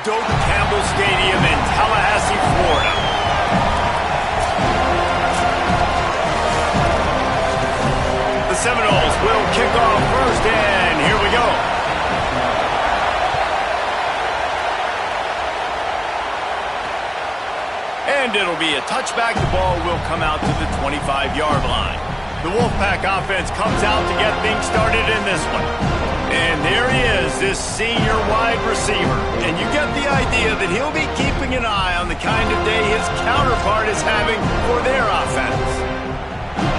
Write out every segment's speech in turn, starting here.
Doak Campbell Stadium in Tallahassee, Florida. The Seminoles will kick off first, and here we go. And it'll be a touchback. The ball will come out to the 25-yard line. The Wolfpack offense comes out to get things started in this one. And there he is, this senior wide receiver. And you get the idea that he'll be keeping an eye on the kind of day his counterpart is having for their offense.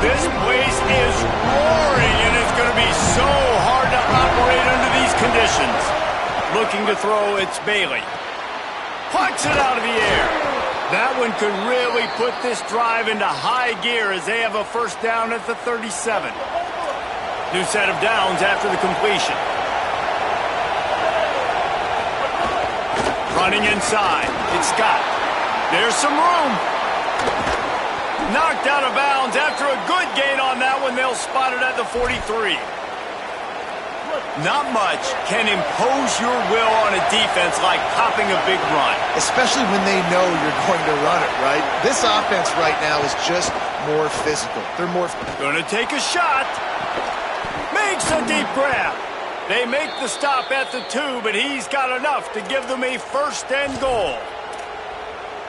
This place is roaring, and it's going to be so hard to operate under these conditions. Looking to throw, it's Bailey. Pucks it out of the air. That one could really put this drive into high gear as they have a first down at the 37. New set of downs after the completion. Running inside. It's Scott. There's some room. Knocked out of bounds after a good gain on that one. They'll spot it at the 43. Not much can impose your will on a defense like popping a big run. Especially when they know you're going to run it, right? This offense right now is just more physical. They're more... Going to take a shot. Makes a deep grab. They make the stop at the 2, but he's got enough to give them a first and goal.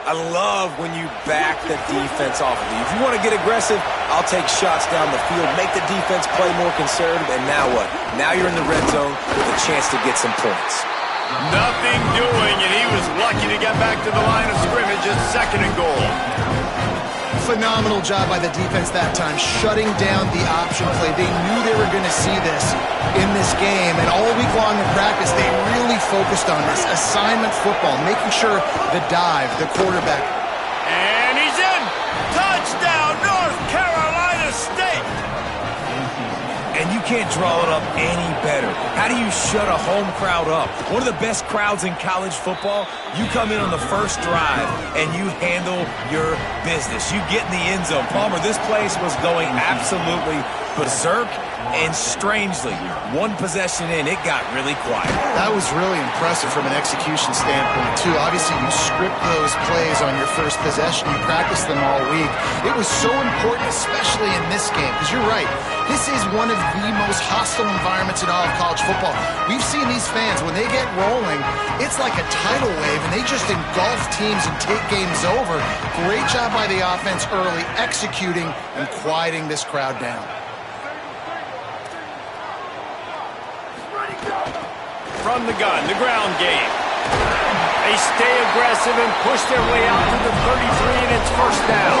I love when you back the defense off of you. If you want to get aggressive, I'll take shots down the field, make the defense play more conservative, and now what? Now you're in the red zone with a chance to get some points. Nothing doing, and he was lucky to get back to the line of scrimmage at second and goal. Phenomenal job by the defense that time, shutting down the option play. They knew they were going to see this in this game, and all week long in practice, they really focused on this assignment football, making sure the dive, the quarterback. And he's in! Touchdown, North Carolina State! And you can't draw it up any better. How do you shut a home crowd up? One of the best crowds in college football, you come in on the first drive and you handle your business. You get in the end zone. Palmer, this place was going absolutely berserk, and strangely, one possession in, it got really quiet. That was really impressive from an execution standpoint, too. Obviously, you script those plays on your first possession. You practice them all week. It was so important, especially in this game, because you're right. This is one of the most hostile environments in all of college football. We've seen these fans, when they get rolling, it's like a tidal wave, and they just engulf teams and take games over. Great job by the offense early, executing and quieting this crowd down. From the gun, the ground game. They stay aggressive and push their way out to the 33, and it's first down.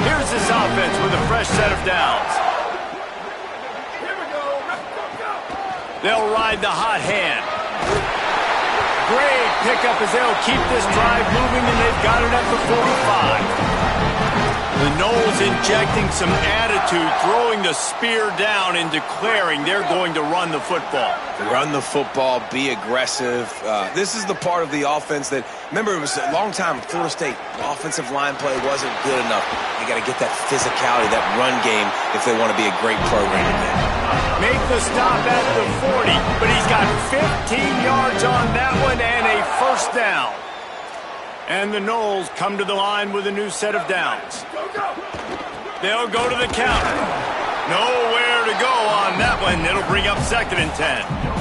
Here's this offense with a fresh set of downs. They'll ride the hot hand. Great pickup as they'll keep this drive moving, and they've got it at the 45. The Noles injecting some attitude, throwing the spear down and declaring they're going to run the football. Run the football, be aggressive. This is the part of the offense that, remember, it was a long time at Florida State. The offensive line play wasn't good enough. They got to get that physicality, that run game, if they want to be a great program again. Make the stop at the 40, but he's got 15 yards on that one and a first down. And the Noles come to the line with a new set of downs. They'll go to the counter. Nowhere to go on that one. It'll bring up second and 10.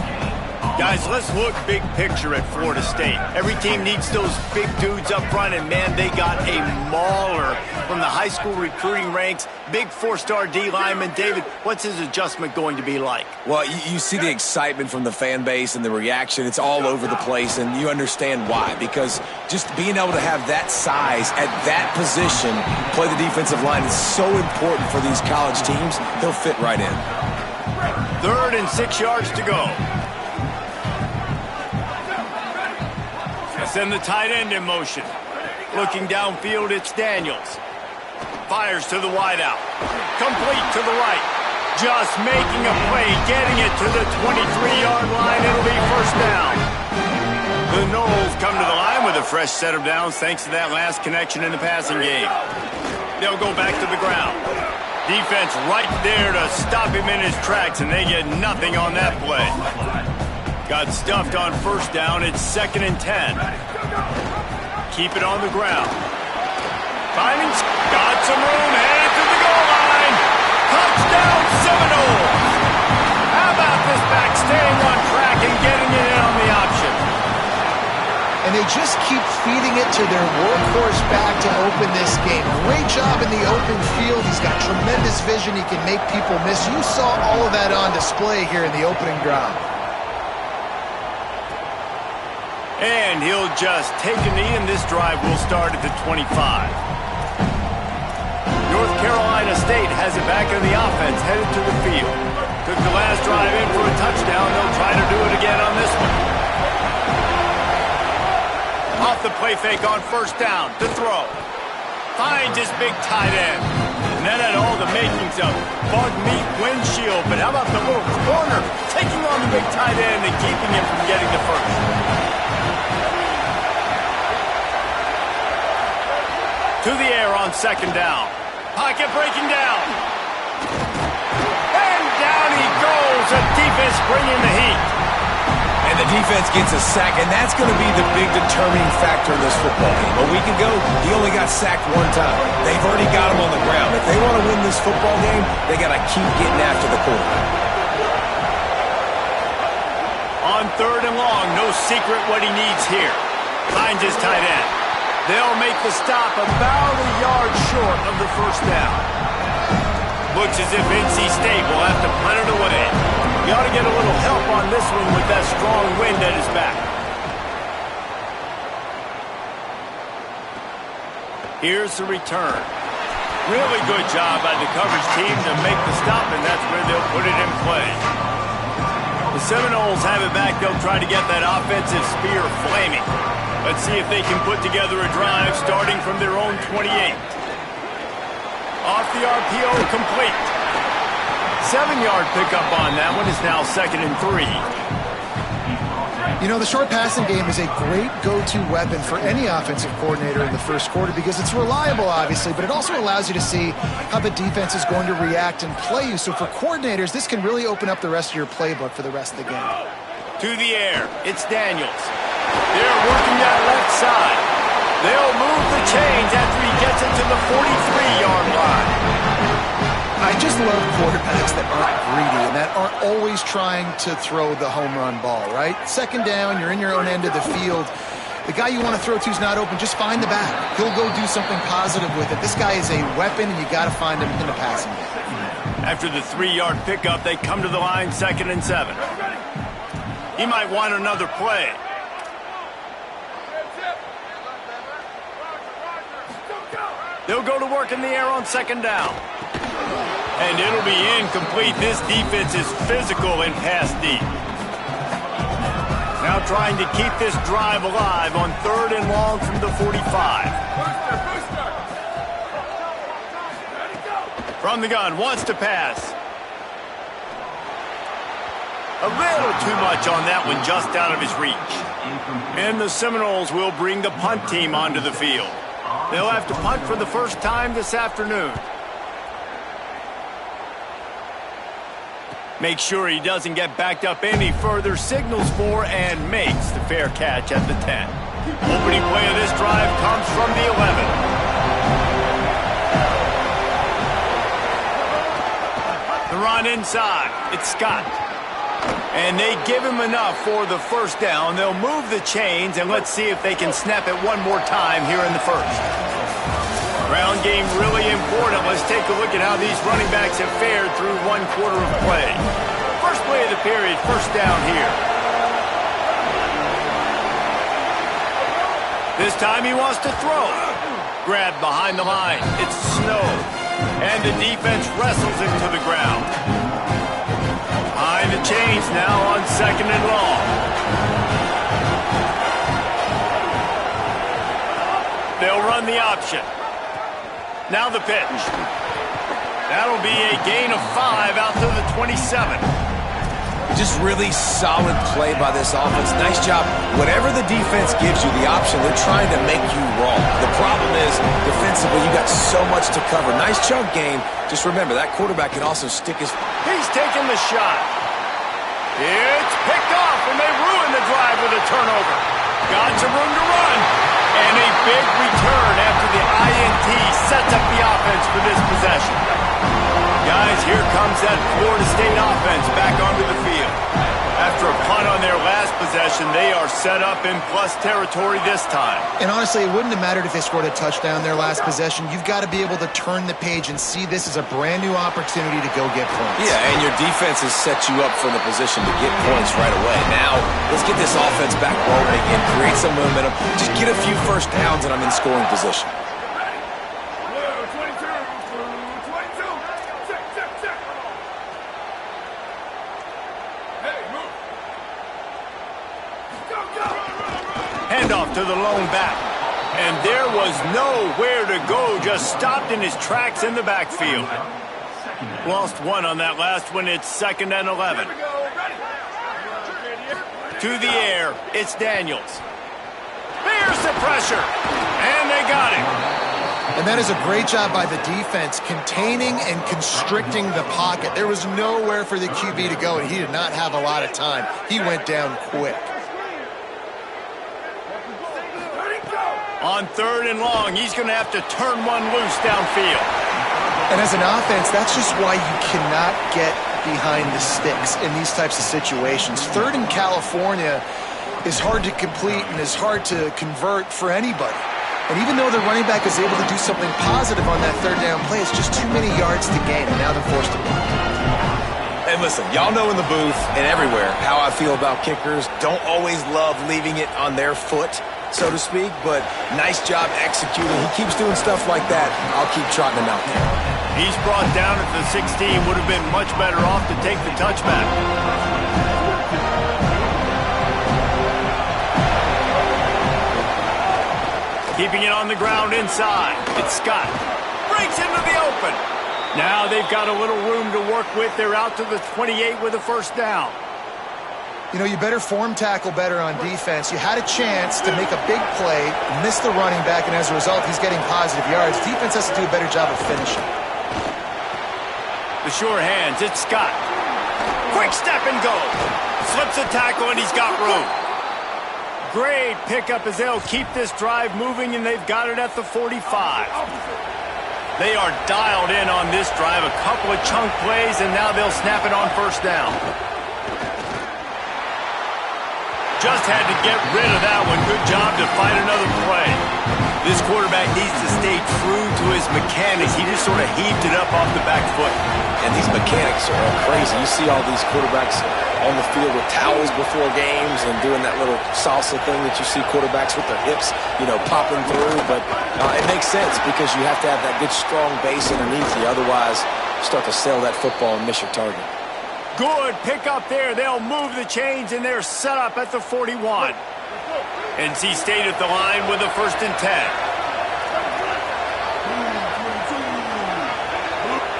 Guys, let's look big picture at Florida State. Every team needs those big dudes up front, and man, they got a mauler from the high school recruiting ranks. Big four-star D lineman. David, what's his adjustment going to be like? Well, you see the excitement from the fan base and the reaction. It's all over the place, and you understand why. Because just being able to have that size at that position, play the defensive line, is so important for these college teams. He'll fit right in. 3rd and 6 yards to go. Send the tight end in motion. Looking downfield, it's Daniels. Fires to the wideout. Complete to the right. Just making a play, getting it to the 23-yard line. It'll be first down. The Noles come to the line with a fresh set of downs thanks to that last connection in the passing game. They'll go back to the ground. Defense right there to stop him in his tracks, and they get nothing on that play. Got stuffed on first down. It's 2nd and 10. Keep it on the ground. Finding, got some room, headed to the goal line. Touchdown Seminoles. How about this back staying on track and getting it in on the option? And they just keep feeding it to their workhorse back to open this game. Great job in the open field. He's got tremendous vision. He can make people miss. You saw all of that on display here in the opening drive. And he'll just take a knee, and this drive will start at the 25. North Carolina State has it back in the offense, headed to the field. Took the last drive in for a touchdown. They'll try to do it again on this one. Off the play fake on first down to throw. Finds his big tight end. And that had all the makings of bug meat windshield. But how about the little corner taking on the big tight end and keeping him from getting the first? To the air on 2nd down. Pocket breaking down. And down he goes. The defense bringing the heat. And the defense gets a sack, and that's going to be the big determining factor in this football game. A week ago, he only got sacked one time. They've already got him on the ground. If they want to win this football game, they got to keep getting after the quarterback. On 3rd and long, no secret what he needs here. Finds his tight end. They'll make the stop about a yard short of the first down. Looks as if NC State will have to punt it away. You ought to get a little help on this one with that strong wind at his back. Here's the return. Really good job by the coverage team to make the stop, and that's where they'll put it in play. The Seminoles have it back. They'll try to get that offensive spear flaming. Let's see if they can put together a drive starting from their own 28. Off the RPO, complete. 7-yard pickup on that one. Is now 2nd and 3. You know, the short passing game is a great go-to weapon for any offensive coordinator in the first quarter because it's reliable, obviously, but it also allows you to see how the defense is going to react and play you. So for coordinators, this can really open up the rest of your playbook for the rest of the game. To the air, it's Daniels. They're working that left side. They'll move the chains after he gets it to the 43-yard line. I just love quarterbacks that aren't greedy and that aren't always trying to throw the home run ball, right? 2nd down, you're in your own end of the field. The guy you want to throw to is not open. Just find the back. He'll go do something positive with it. This guy is a weapon, and you got to find him in the passing game. After the 3-yard pickup, they come to the line 2nd and 7. He might want another play. They'll go to work in the air on 2nd down. And it'll be incomplete. This defense is physical and pass deep. Now trying to keep this drive alive on 3rd and long from the 45. From the gun, wants to pass. A little too much on that one, just out of his reach. And the Seminoles will bring the punt team onto the field. They'll have to punt for the first time this afternoon. Make sure he doesn't get backed up any further, signals for and makes the fair catch at the 10. Opening play of this drive comes from the 11. The run inside. It's Scott. And they give him enough for the first down. They'll move the chains, and let's see if they can snap it one more time here in the first. Ground game really important. Let's take a look at how these running backs have fared through 1 quarter of play. First play of the period, first down here. This time he wants to throw. Grabbed behind the line. It's Snow. And the defense wrestles him to the ground. Behind the chains now on 2nd and long. They'll run the option. Now the pitch. That'll be a gain of 5 out to the 27. Just really solid play by this offense. Nice job. Whatever the defense gives you, the option, they're trying to make you wrong. The problem is, defensively, you got so much to cover. Nice chunk game. Just remember, that quarterback can also stick his... He's taking the shot. It's picked off, and they ruin the drive with a turnover. Got some room to run. And a big return after the INT sets up the offense for this possession. Guys, here comes that Florida State offense back onto the field. After a punt on their last possession, they are set up in plus territory this time. And honestly, it wouldn't have mattered if they scored a touchdown their last possession. You've got to be able to turn the page and see this as a brand new opportunity to go get points. Yeah, and your defense has set you up for the position to get points right away. Now, let's get this offense back rolling again, create some momentum, just get a few first downs, and I'm in scoring position. Handoff to the lone back. And there was nowhere to go, just stopped in his tracks in the backfield. Lost one on that last one. It's 2nd and 11. To the air, it's Daniels. There's the pressure, and they got him. And that is a great job by the defense, containing and constricting the pocket. There was nowhere for the QB to go, and he did not have a lot of time. He went down quick. On 3rd and long, he's going to have to turn one loose downfield. And as an offense, that's just why you cannot get behind the sticks in these types of situations. 3rd in California is hard to complete and is hard to convert for anybody. And even though the running back is able to do something positive on that 3rd down play, it's just too many yards to gain, and now they're forced to punt. And listen, y'all know in the booth and everywhere how I feel about kickers. Don't always love leaving it on their foot, so to speak, but nice job executing. He keeps doing stuff like that. I'll keep trotting him out there. He's brought down at the 16. Would have been much better off to take the touchback. Keeping it on the ground inside. It's Scott. Breaks into the open. Now they've got a little room to work with. They're out to the 28 with a first down. You know, you better form tackle better on defense. You had a chance to make a big play, miss the running back, and as a result, he's getting positive yards. Defense has to do a better job of finishing. The sure hands, it's Scott. Quick step and go. Slips a tackle, and he's got room. Great pickup as they'll keep this drive moving, and they've got it at the 45. They are dialed in on this drive. A couple of chunk plays, and now they'll snap it on first down. Just had to get rid of that one. Good job to find another play. This quarterback needs to stay true to his mechanics. He just sort of heaved it up off the back foot. And these mechanics are crazy. You see all these quarterbacks on the field with towels before games and doing that little salsa thing that you see quarterbacks with their hips, you know, popping through. But it makes sense because you have to have that good, strong base underneath you. Otherwise, you start to sail that football and miss your target. Good pick up there. They'll move the chains, and they're set up at the 41. NC State at the line with a 1st and 10.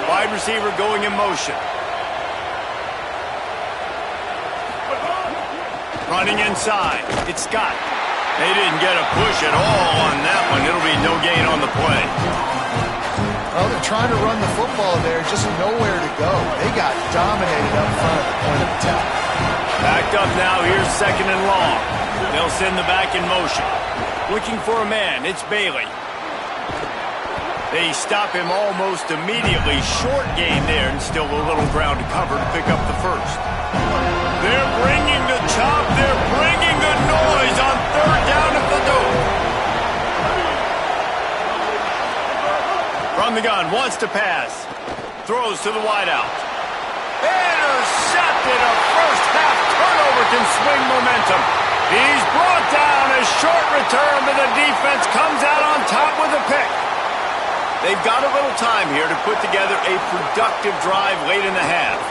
Wide receiver going in motion. Running inside. It's Scott. They didn't get a push at all on that one. It'll be no gain on the play. Well, they're trying to run the football there, just nowhere to go. They got dominated up front at the point of attack. Backed up now, here's 2nd and long. They'll send the back in motion. Looking for a man, it's Bailey. They stop him almost immediately. Short game there, and still a little ground to cover to pick up the first. They're bringing the chop, they're bringing the noise on 3rd down at the door. From the gun, wants to pass. Throws to the wideout. Intercepted. A first half turnover can swing momentum. He's brought down. A short return, but the defense comes out on top with a pick. They've got a little time here to put together a productive drive late in the half.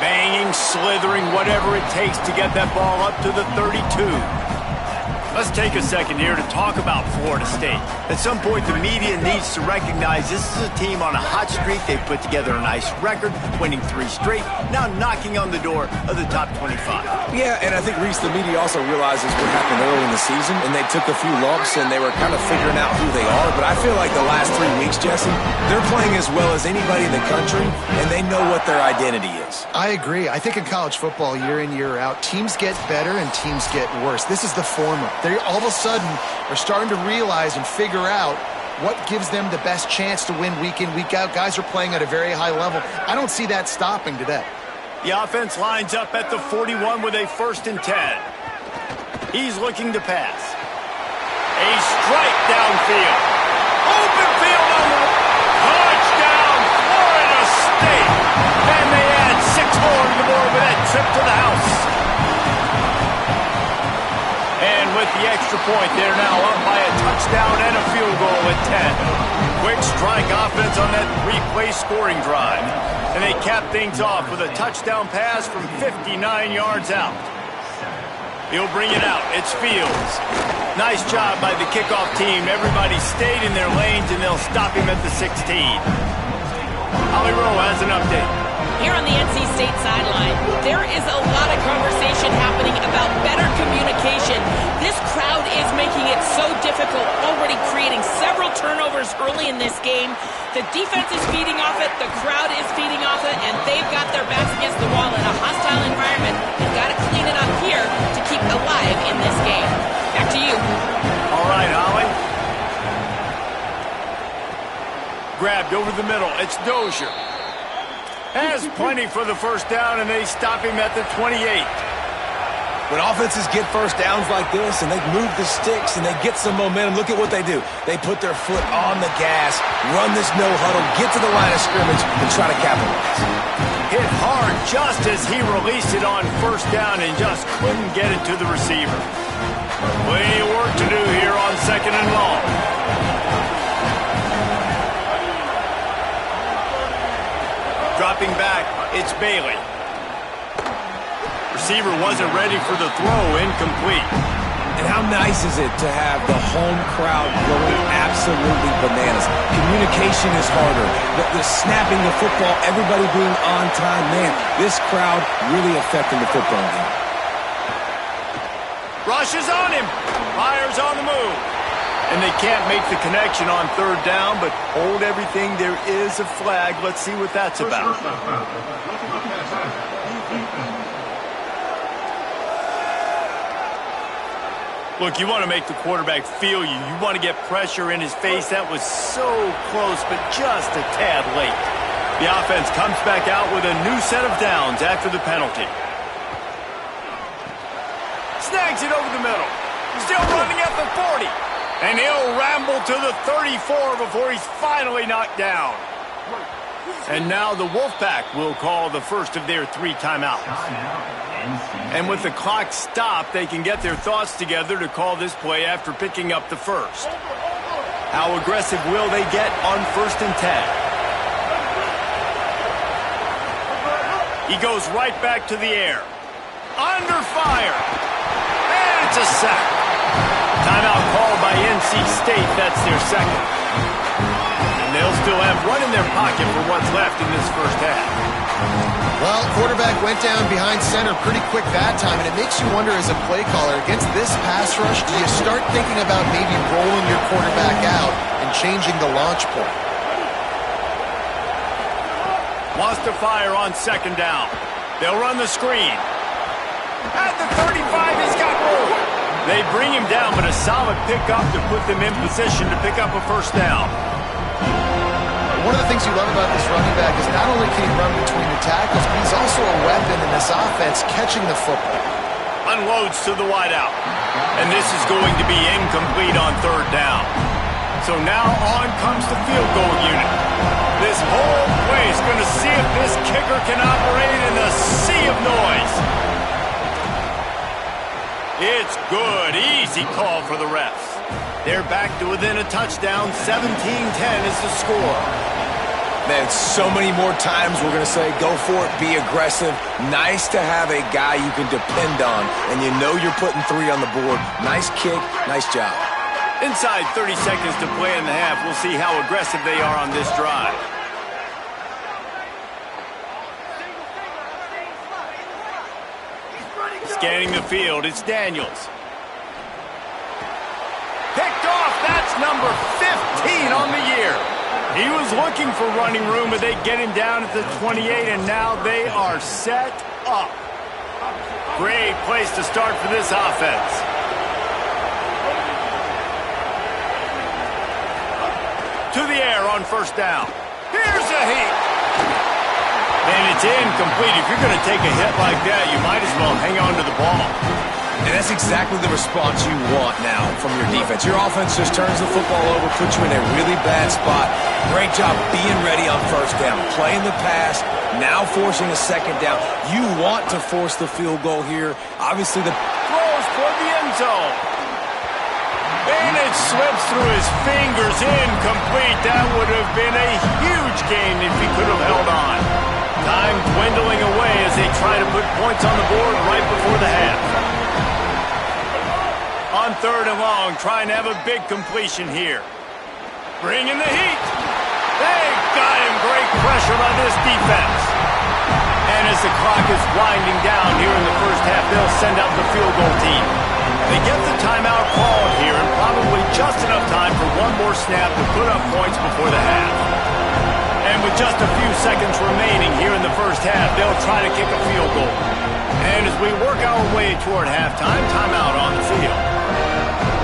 Banging, slithering, whatever it takes to get that ball up to the 32. Let's take a second here to talk about Florida State. At some point, the media needs to recognize this is a team on a hot streak. They've put together a nice record, winning 3 straight, now knocking on the door of the top 25. Yeah, and I think, Reese, the media also realizes what happened early in the season, and they took a few lumps, and they were kind of figuring out who they are. But I feel like the last 3 weeks, Jesse, they're playing as well as anybody in the country, and they know what their identity is. I agree. I think in college football, year in, year out, teams get better and teams get worse. This is the former. They all of a sudden are starting to realize and figure out what gives them the best chance to win week in, week out. Guys are playing at a very high level. I don't see that stopping today. The offense lines up at the 41 with a 1st and 10. He's looking to pass. A strike downfield. Open field on the touchdown, Florida State. And they add 6 more to the board with that trip to the house. And with the extra point, they're now up by a touchdown and a field goal at 10. Quick strike offense on that 3-play scoring drive. And they cap things off with a touchdown pass from 59 yards out. He'll bring it out. It's Fields. Nice job by the kickoff team. Everybody stayed in their lanes, and they'll stop him at the 16. Holly Rowe has an update. Here on the NC State sideline, there is a lot of conversation happening about better communication. This crowd is making it so difficult, already creating several turnovers early in this game. The defense is feeding off it, the crowd is feeding off it, and they've got their backs against the wall in a hostile environment. They've got to clean it up here to keep alive in this game. Back to you. All right, Holly. Grabbed over the middle. It's Dozier. Has plenty for the 1st down, and they stop him at the 28. When offenses get 1st downs like this and they move the sticks and they get some momentum, look at what they do. They put their foot on the gas, run this no huddle, get to the line of scrimmage, and try to capitalize. Hit hard just as he released it on 1st down and just couldn't get it to the receiver. Plenty of work to do here on 2nd and long. Dropping back, it's Bailey. Receiver wasn't ready for the throw, incomplete. And how nice is it to have the home crowd going absolutely bananas? Communication is harder. The snapping the football, everybody being on time. Man, this crowd really affecting the football game. Rush is on him. Fires on the move. And they can't make the connection on 3rd down, but hold everything. There is a flag. Let's see what that's about. Look, you want to make the quarterback feel you. You want to get pressure in his face. That was so close, but just a tad late. The offense comes back out with a new set of downs after the penalty. Snags it over the middle. Still running at the 40. And he'll ramble to the 34 before he's finally knocked down. And now the Wolfpack will call the first of their 3 timeouts. And with the clock stopped, they can get their thoughts together to call this play after picking up the 1st. How aggressive will they get on 1st and 10? He goes right back to the air. Under fire. And it's a sack. Timeout called by NC State. That's their 2nd. And they'll still have one in their pocket for what's left in this 1st half. Well, quarterback went down behind center pretty quick that time, and it makes you wonder as a play caller, against this pass rush, do you start thinking about maybe rolling your quarterback out and changing the launch point? Wants to fire on 2nd down. They'll run the screen. At the 35, he's got room. They bring him down, but a solid pickup to put them in position to pick up a 1st down. One of the things you love about this running back is not only can he run between the tackles, but he's also a weapon in this offense catching the football. Unloads to the wideout. And this is going to be incomplete on 3rd down. So now on comes the field goal unit. This whole play is going to see if this kicker can operate in the sea of noise. It's good. Easy call for the refs. They're back to within a touchdown. 17-10 is the score. Man, so many more times we're going to say, go for it, be aggressive. Nice to have a guy you can depend on, and you know you're putting 3 on the board. Nice kick, nice job. Inside 30 seconds to play in the half. We'll see how aggressive they are on this drive. Scanning the field, it's Daniels. Picked off, that's number 15 on the year. He was looking for running room, but they get him down at the 28, and now they are set up. Great place to start for this offense. To the air on first down. Here's a heat. And it's incomplete. If you're going to take a hit like that, you might as well hang on to the ball. And that's exactly the response you want now from your defense. Your offense just turns the football over, puts you in a really bad spot. Great job being ready on first down, playing the pass, now forcing a second down. You want to force the field goal here. Obviously, the throws toward the end zone. And it slips through his fingers, incomplete. That would have been a huge gain if he could have held on. Time dwindling away as they try to put points on the board right before the half. On 3rd and long, trying to have a big completion here. Bringing the heat. They got him. Great pressure by this defense. And as the clock is winding down here in the first half, they'll send out the field goal team. They get the timeout called here, and probably just enough time for one more snap to put up points before the half. And with just a few seconds remaining here in the first half, they'll try to kick a field goal. And as we work our way toward halftime, timeout on the field.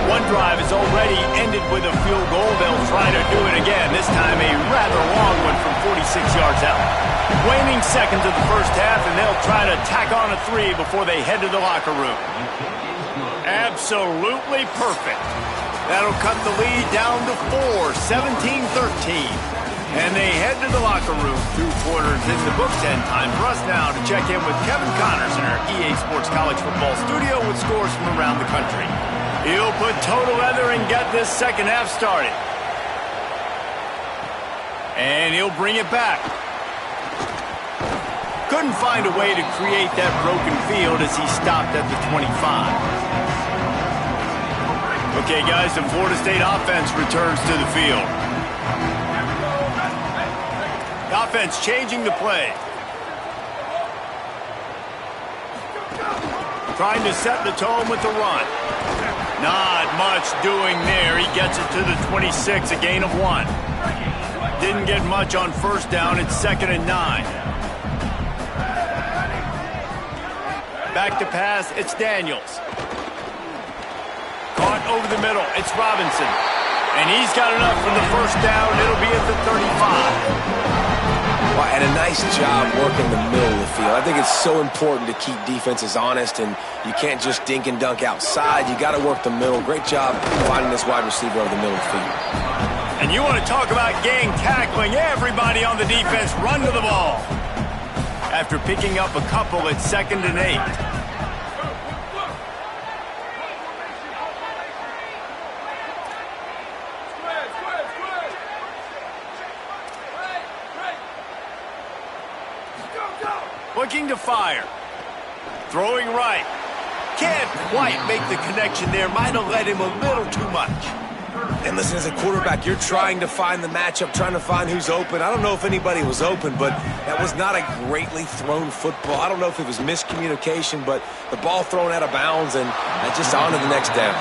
One drive is already ended with a field goal. They'll try to do it again, this time a rather long one from 46 yards out. Waning seconds of the first half, and they'll try to tack on a 3 before they head to the locker room. Absolutely perfect. That'll cut the lead down to 4, 17-13. And they head to the locker room. 2 quarters in the books, and time for us now to check in with Kevin Connors in our EA Sports College Football studio with scores from around the country. He'll put total leather and get this second half started. And he'll bring it back. Couldn't find a way to create that broken field as he stopped at the 25. Okay, guys, the Florida State offense returns to the field. The offense changing the play. Trying to set the tone with the run. Not much doing there. He gets it to the 26, a gain of 1. Didn't get much on first down. It's 2nd and 9. Back to pass. It's Daniels. Caught over the middle. It's Robinson. And he's got enough for the first down. It'll be at the 35. And a nice job working the middle of the field. I think it's so important to keep defenses honest, and you can't just dink and dunk outside. You got to work the middle. Great job finding this wide receiver over the middle of the field. And you want to talk about gang tackling. Everybody on the defense run to the ball. After picking up a couple, it's 2nd and 8. Looking to fire. Throwing right. Can't quite make the connection there. Might have led him a little too much. And listen, as a quarterback, you're trying to find the matchup, trying to find who's open. I don't know if anybody was open, but that was not a greatly thrown football. I don't know if it was miscommunication, but the ball thrown out of bounds and just on to the next down.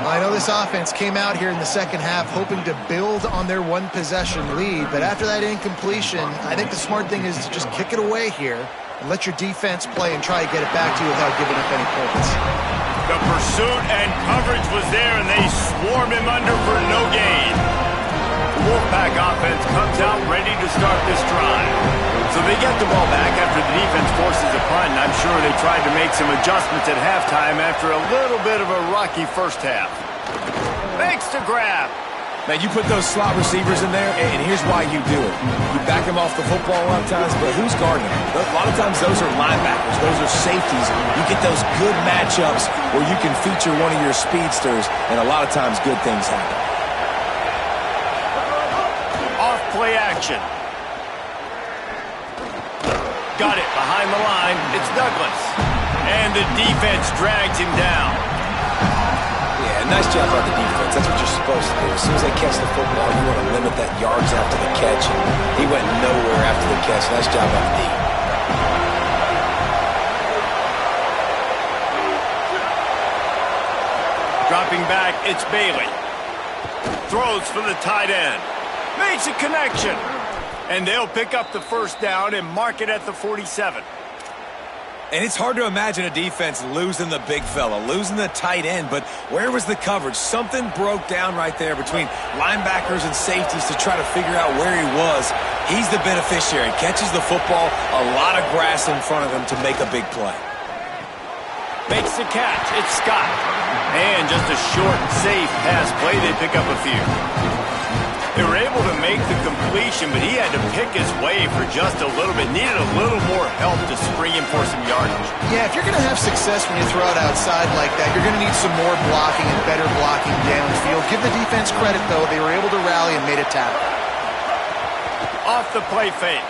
Well, I know this offense came out here in the second half hoping to build on their one-possession lead, but after that incompletion, I think the smart thing is to just kick it away here and let your defense play and try to get it back to you without giving up any points. The pursuit and coverage was there, and they swarm him under for no gain. The Wolfpack offense comes out ready to start this drive. So they get the ball back after the defense forces a punt, and I'm sure they tried to make some adjustments at halftime after a little bit of a rocky first half. Makes the grab. Man, you put those slot receivers in there, and here's why you do it. You back them off the football a lot of times, but who's guarding them? A lot of times those are linebackers. Those are safeties. You get those good matchups where you can feature one of your speedsters, and a lot of times good things happen. Off play action. got it behind the line. It's Douglas. And the defense drags him down. Yeah, nice job by the defense. That's what you're supposed to do. As soon as they catch the football, you want to limit that yards after the catch. And he went nowhere after the catch. Nice job by the D. Dropping back, it's Bailey. Throws for the tight end. Makes a connection. And they'll pick up the first down and mark it at the 47. And it's hard to imagine a defense losing the big fella, losing the tight end, but where was the coverage? Something broke down right there between linebackers and safeties to try to figure out where he was. He's the beneficiary. Catches the football, a lot of grass in front of him to make a big play. Makes the catch. It's Scott. And just a short, safe pass play. They pick up a few. They were able to make the completion, but he had to pick his way for just a little bit. Needed a little more help to spring him for some yardage. Yeah, if you're going to have success when you throw it outside like that, you're going to need some more blocking and better blocking downfield. Give the defense credit, though. They were able to rally and made a tackle. Off the play fake.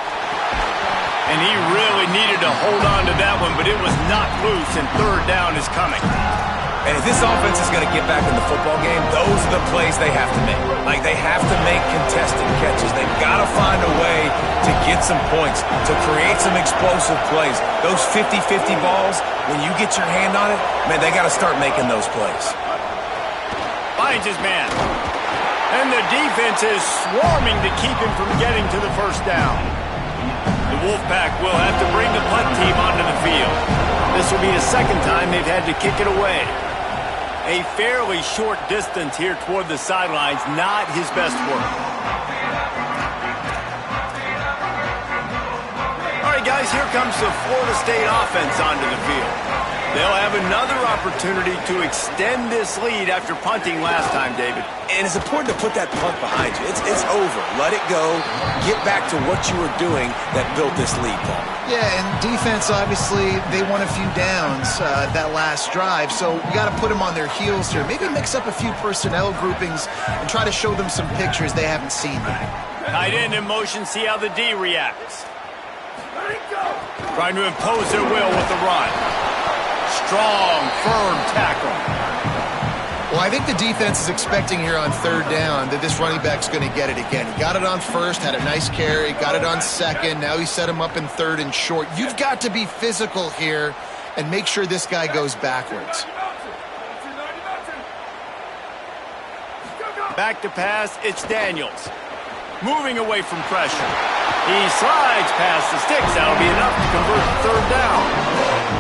And he really needed to hold on to that one, but it was not loose, and third down is coming. And if this offense is going to get back in the football game, those are the plays they have to make. Like, they have to make contested catches. They've got to find a way to get some points, to create some explosive plays. Those 50-50 balls, when you get your hand on it, man, they got to start making those plays. Finds his man. And the defense is swarming to keep him from getting to the first down. The Wolfpack will have to bring the punt team onto the field. This will be the second time they've had to kick it away. A fairly short distance here toward the sidelines, not his best work. All right, guys, here comes the Florida State offense onto the field. They'll have another opportunity to extend this lead after punting last time, David. And it's important to put that punt behind you. It's over. Let it go. Get back to what you were doing that built this lead, Paul. Yeah, and defense, obviously, they won a few downs that last drive, so you got to put them on their heels here. Maybe mix up a few personnel groupings and try to show them some pictures they haven't seen yet. Tight end in motion, see how the D reacts. Trying to impose their will with the run. Strong, firm tackle. Well, I think the defense is expecting here on third down that this running back's going to get it again. He got it on first, had a nice carry, got it on second. Now he set him up in third and short. You've got to be physical here and make sure this guy goes backwards. Back to pass, it's Daniels. Moving away from pressure. He slides past the sticks. That'll be enough to convert to third down.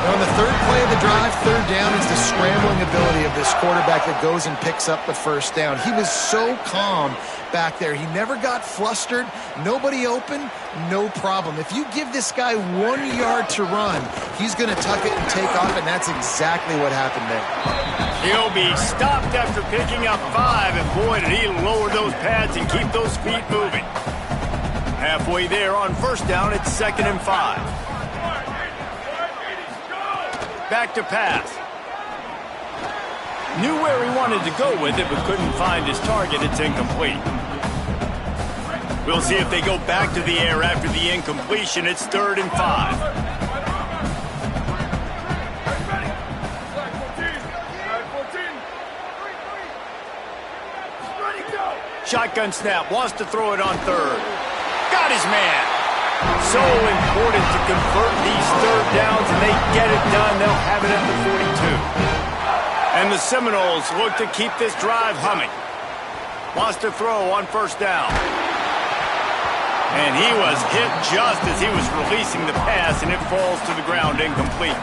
On the third play of the drive, third down is the scrambling ability of this quarterback that goes and picks up the first down. He was so calm back there. He never got flustered. Nobody open, no problem. If you give this guy 1 yard to run, he's going to tuck it and take off, and that's exactly what happened there. He'll be stopped after picking up 5, and boy, did he lower those pads and keep those feet moving. Halfway there on first down, it's 2nd and 5. Back to pass. Knew where he wanted to go with it, but couldn't find his target. It's incomplete. We'll see if they go back to the air after the incompletion. It's 3rd and 5. Shotgun snap, wants to throw it on third. Got his man. So important to convert these third downs, and they get it done. They'll have it at the 42. And the Seminoles look to keep this drive humming. Wants to throw on first down. And he was hit just as he was releasing the pass, and it falls to the ground incomplete.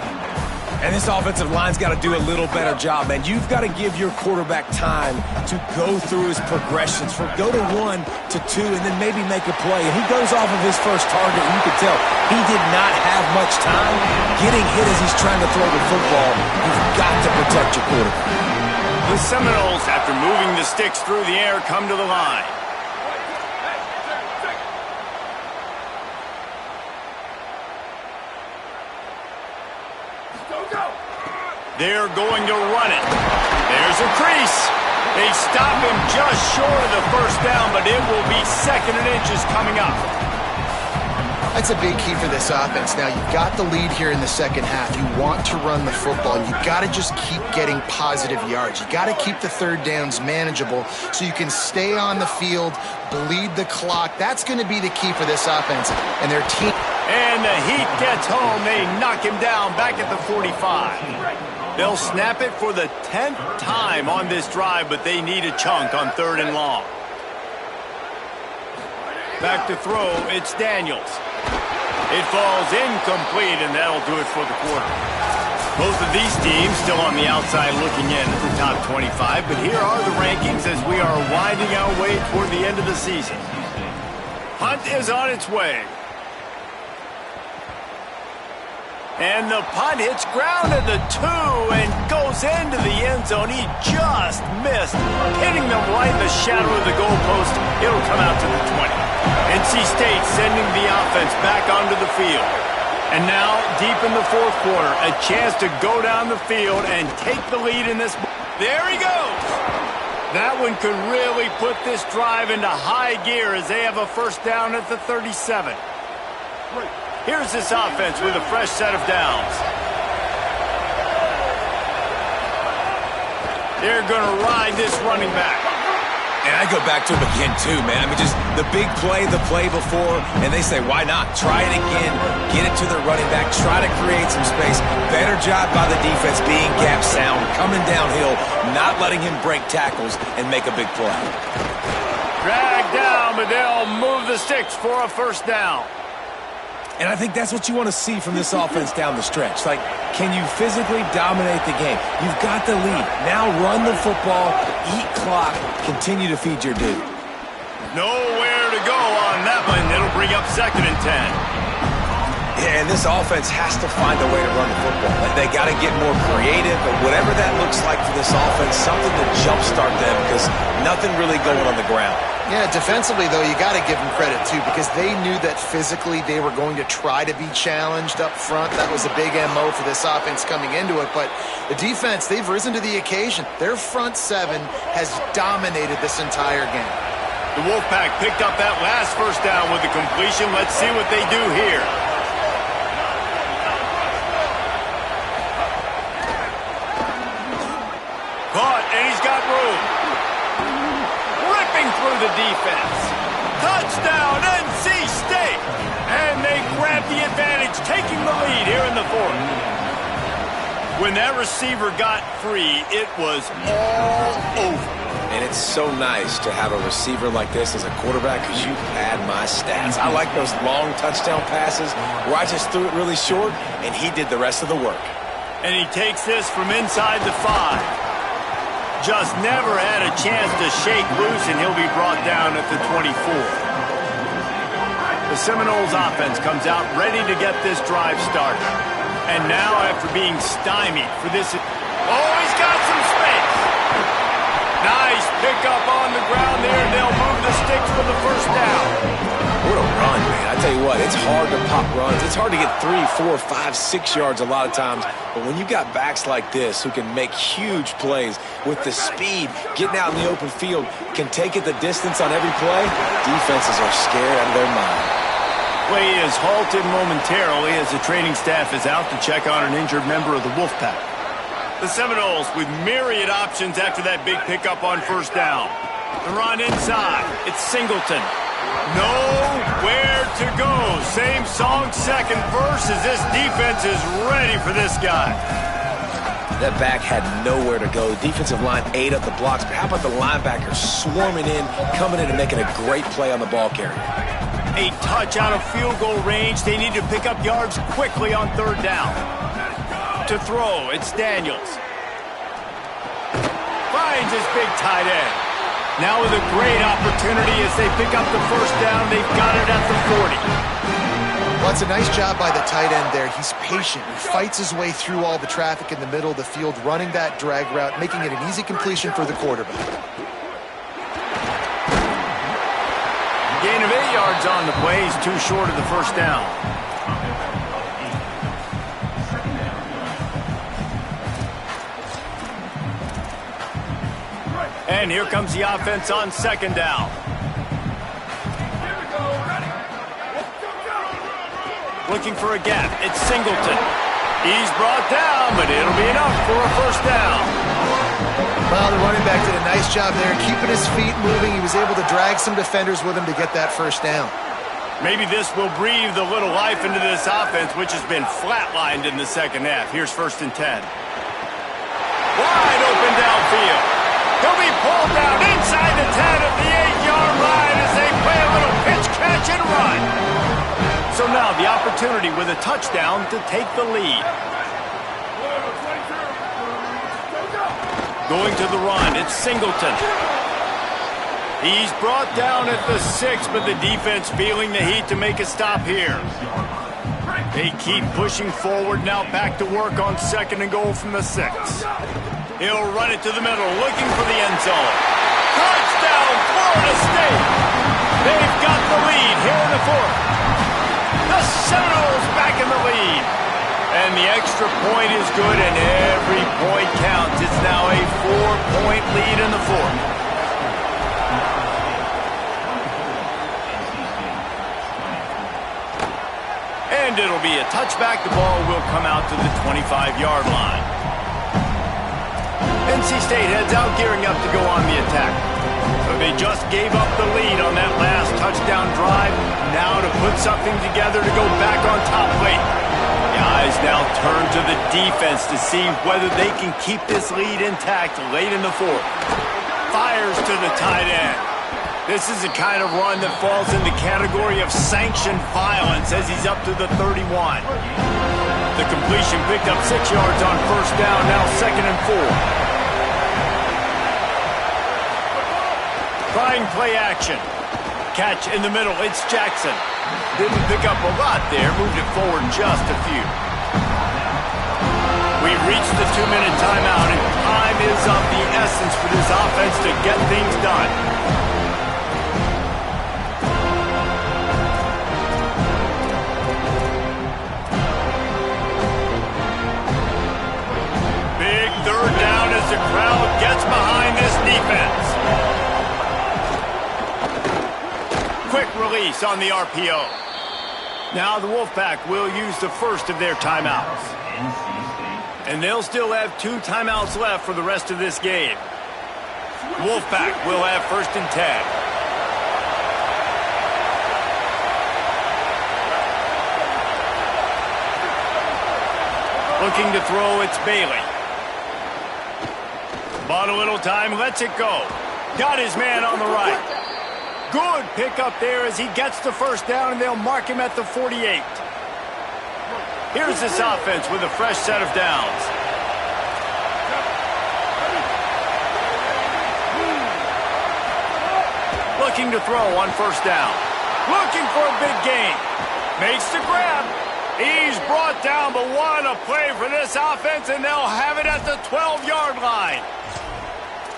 And this offensive line's got to do a little better job, man. You've got to give your quarterback time to go through his progressions, from go to 1 to 2, and then maybe make a play. And he goes off of his first target, and you can tell he did not have much time getting hit as he's trying to throw the football. You've got to protect your quarterback. The Seminoles, after moving the sticks through the air, come to the line. They're going to run it. There's a crease. They stop him just short of the first down, but it will be 2nd and inches coming up. That's a big key for this offense. Now, you've got the lead here in the second half. You want to run the football. You got to just keep getting positive yards. You got to keep the third downs manageable so you can stay on the field, bleed the clock. That's going to be the key for this offense and their team. And the Heat gets home. They knock him down back at the 45. They'll snap it for the 10th time on this drive, but they need a chunk on 3rd and long. Back to throw, it's Daniels. It falls incomplete, and that'll do it for the quarter. Both of these teams still on the outside looking in at the top 25, but here are the rankings as we are winding our way toward the end of the season. Punt is on its way. And the punt hits ground at the 2 and goes into the end zone. He just missed, hitting them right in the shadow of the goalpost. It'll come out to the 20. NC State sending the offense back onto the field. And now, deep in the 4th quarter, a chance to go down the field and take the lead in this. There he goes. That one could really put this drive into high gear as they have a first down at the 37. Here's this offense with a fresh set of downs. They're going to ride this running back. And I go back to him again, too, man. I mean, just the big play, the play before, and they say, why not? Try it again, get it to the running back, try to create some space. Better job by the defense being gap sound, coming downhill, not letting him break tackles and make a big play. Dragged down, but they'll move the sticks for a first down. And I think that's what you want to see from this offense down the stretch. Like, can you physically dominate the game? You've got the lead. Now run the football, eat clock, continue to feed your dude. Nowhere to go on that one. It'll bring up 2nd and 10. Yeah, and this offense has to find a way to run the football. Like, they got to get more creative, but whatever that looks like for this offense, something to jumpstart them because nothing really going on the ground. Yeah, defensively, though, you got to give them credit, too, because they knew that physically they were going to try to be challenged up front. That was a big MO for this offense coming into it. But the defense, they've risen to the occasion. Their front 7 has dominated this entire game. The Wolfpack picked up that last first down with the completion. Let's see what they do here. Caught, and he's got room. Through the defense. Touchdown, NC State! And they grab the advantage, taking the lead here in the 4th. When that receiver got free, it was all over. And it's so nice to have a receiver like this as a quarterback because you pad my stats. I like those long touchdown passes where I just threw it really short, and he did the rest of the work. And he takes this from inside the 5. Just never had a chance to shake loose, and he'll be brought down at the 24. The Seminoles offense comes out ready to get this drive started. And now, after being stymied for this... Oh, he's got some space! Nice pickup on the ground there. They'll move the sticks for the first down. What a run, man. I tell you what, it's hard to pop runs. It's hard to get 3, 4, 5, 6 yards a lot of times. But when you got backs like this who can make huge plays with the speed, getting out in the open field, can take it the distance on every play, defenses are scared out of their mind. Play is halted momentarily as the training staff is out to check on an injured member of the Wolfpack. The Seminoles with myriad options after that big pickup on first down. The run inside. It's Singleton. Nowhere to go. Same song, second verse, as this defense is ready for this guy. That back had nowhere to go. The defensive line ate up the blocks, but how about the linebackers swarming in, coming in and making a great play on the ball carrier? A touch out of field goal range. They need to pick up yards quickly on 3rd down. To throw, it's Daniels. Finds his big tight end. Now with a great opportunity as they pick up the first down. They've got it at the 40. Well, it's a nice job by the tight end there. He's patient. He fights his way through all the traffic in the middle of the field, running that drag route, making it an easy completion for the quarterback. Gain of 8 yards on the play. He's too short of the first down. And here comes the offense on 2nd down. Looking for a gap. It's Singleton. He's brought down, but it'll be enough for a first down. Well, the running back did a nice job there, keeping his feet moving. He was able to drag some defenders with him to get that first down. Maybe this will breathe a little life into this offense, which has been flatlined in the second half. Here's 1st and 10. Wide open downfield. He'll be pulled down inside the 10 at the 8-yard line as they play a little pitch, catch, and run. So now the opportunity with a touchdown to take the lead. Going to the run, it's Singleton. He's brought down at the 6, but the defense feeling the heat to make a stop here. They keep pushing forward, now back to work on 2nd and goal from the 6. He'll run it to the middle, looking for the end zone. Touchdown, Florida State! They've got the lead here in the 4th. The Seminoles back in the lead. And the extra point is good, and every point counts. It's now a 4-point lead in the 4th. And it'll be a touchback. The ball will come out to the 25-yard line. NC State heads out, gearing up to go on the attack. So they just gave up the lead on that last touchdown drive. Now to put something together to go back on top late. The eyes now turn to the defense to see whether they can keep this lead intact late in the 4th. Fires to the tight end. This is the kind of run that falls in the category of sanctioned violence as he's up to the 31. The completion picked up 6 yards on 1st down, now 2nd and 4. Trying play action. Catch in the middle, it's Jackson. Didn't pick up a lot there, moved it forward just a few. We reached the 2-minute timeout, and time is of the essence for this offense to get things done. Big 3rd down as the crowd gets behind this defense. Quick release on the RPO. Now the Wolfpack will use the first of their timeouts. And they'll still have 2 timeouts left for the rest of this game. Wolfpack will have 1st and 10. Looking to throw, it's Bailey. Bought a little time, lets it go. Got his man on the right. Good pickup there as he gets the 1st down, and they'll mark him at the 48. Here's this offense with a fresh set of downs. Looking to throw on 1st down. Looking for a big gain. Makes the grab. He's brought down, but what a play for this offense, and they'll have it at the 12-yard line.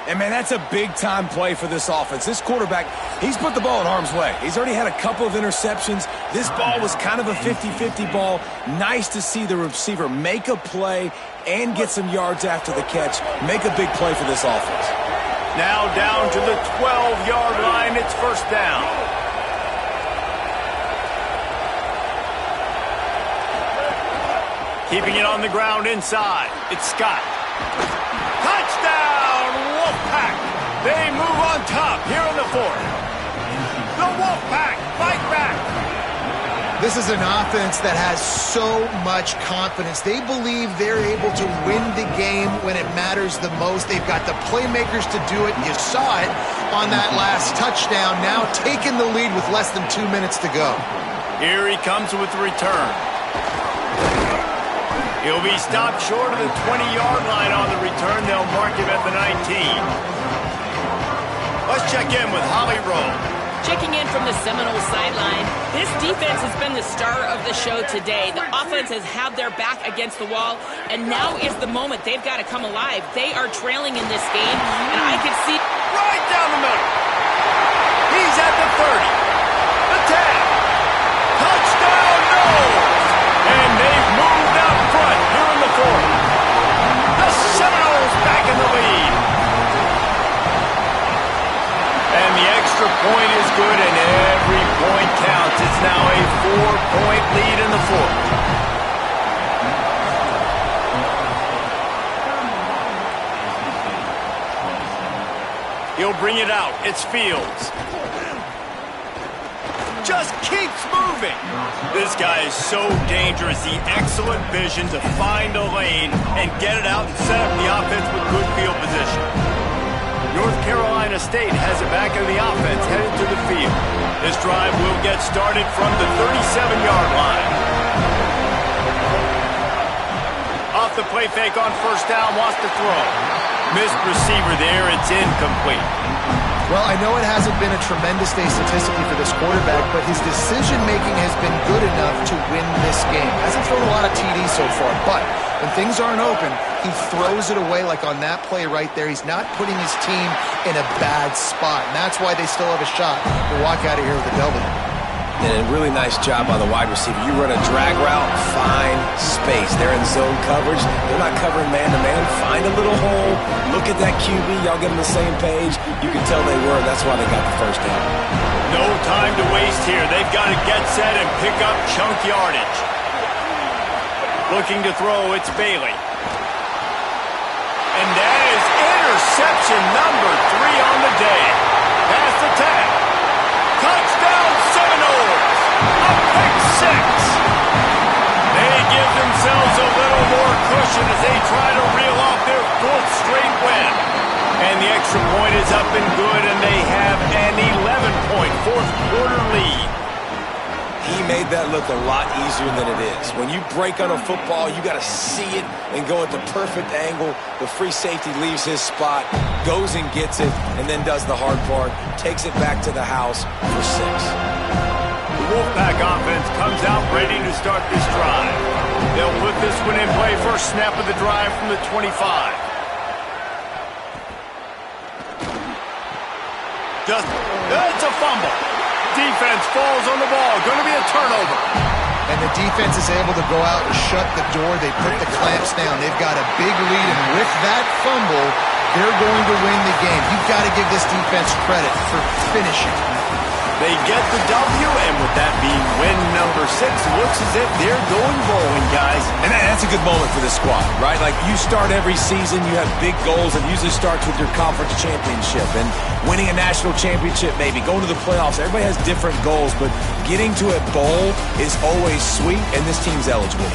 And, man, that's a big-time play for this offense. This quarterback, he's put the ball in harm's way. He's already had a couple of interceptions. This ball was kind of a 50-50 ball. Nice to see the receiver make a play and get some yards after the catch. Make a big play for this offense. Now down to the 12-yard line. It's 1st down. Keeping it on the ground inside. It's Scott. Touchdown! Wolfpack, they move on top here in the 4th. The Wolfpack fight back. This is an offense that has so much confidence. They believe they're able to win the game when it matters the most. They've got the playmakers to do it. You saw it on that last touchdown. Now taking the lead with less than 2 minutes to go. Here he comes with the return. He'll be stopped short of the 20-yard line on the return. They'll mark him at the 19. Let's check in with Holly Rowe. Checking in from the Seminoles sideline. This defense has been the star of the show today. The offense has had their back against the wall, and now is the moment. They've got to come alive. They are trailing in this game, and I can see... Right down the middle. He's at the 30. The 10. Touchdown, no! And they've moved out front here in the 4th. The Seminoles back in the lead. And the extra point is good, and every point counts. It's now a 4-point lead in the fourth. He'll bring it out. It's Fields. Just keeps moving. This guy is so dangerous. The excellent vision to find a lane and get it out and set up the offense with good field position. North Carolina State has it back in the offense headed to the field. This drive will get started from the 37-yard line. Off the play fake on first down, wants to throw. Missed receiver there, it's incomplete. Well, I know it hasn't been a tremendous day statistically for this quarterback, but his decision-making has been good enough to win this game. Hasn't thrown a lot of TDs so far, but when things aren't open, he throws it away like on that play right there. He's not putting his team in a bad spot, and that's why they still have a shot to walk out of here with a W. And a really nice job by the wide receiver. You run a drag route, find space. They're in zone coverage. They're not covering man-to-man. Find a little hole. Look at that QB. Y'all get on the same page. You can tell they were. That's why they got the first down. No time to waste here. They've got to get set and pick up chunk yardage. Looking to throw, it's Bailey. And that is interception number 3 on the day. Past the 10. Touchdown Seminoles! A pick six! They give themselves a little more cushion as they try to reel off their 4th straight win. And the extra point is up and good, and they have an 11-point fourth-quarter lead. He made that look a lot easier than it is. When you break on a football, you got to see it and go at the perfect angle. The free safety leaves his spot, goes and gets it, and then does the hard part, takes it back to the house for 6. The Wolfpack offense comes out ready to start this drive. They'll put this one in play first snap of the drive from the 25. That's a fumble. Defense falls on the ball. Going to be a turnover. And the defense is able to go out and shut the door. They put the clamps down. They've got a big lead, and with that fumble, they're going to win the game. You've got to give this defense credit for finishing. They get the W, and with that being win number 6, looks as if they're going bowling, guys. And that's a good moment for this squad, right? Like, you start every season, you have big goals, and usually starts with your conference championship. And winning a national championship, maybe going to the playoffs. Everybody has different goals, but getting to a bowl is always sweet, and this team's eligible.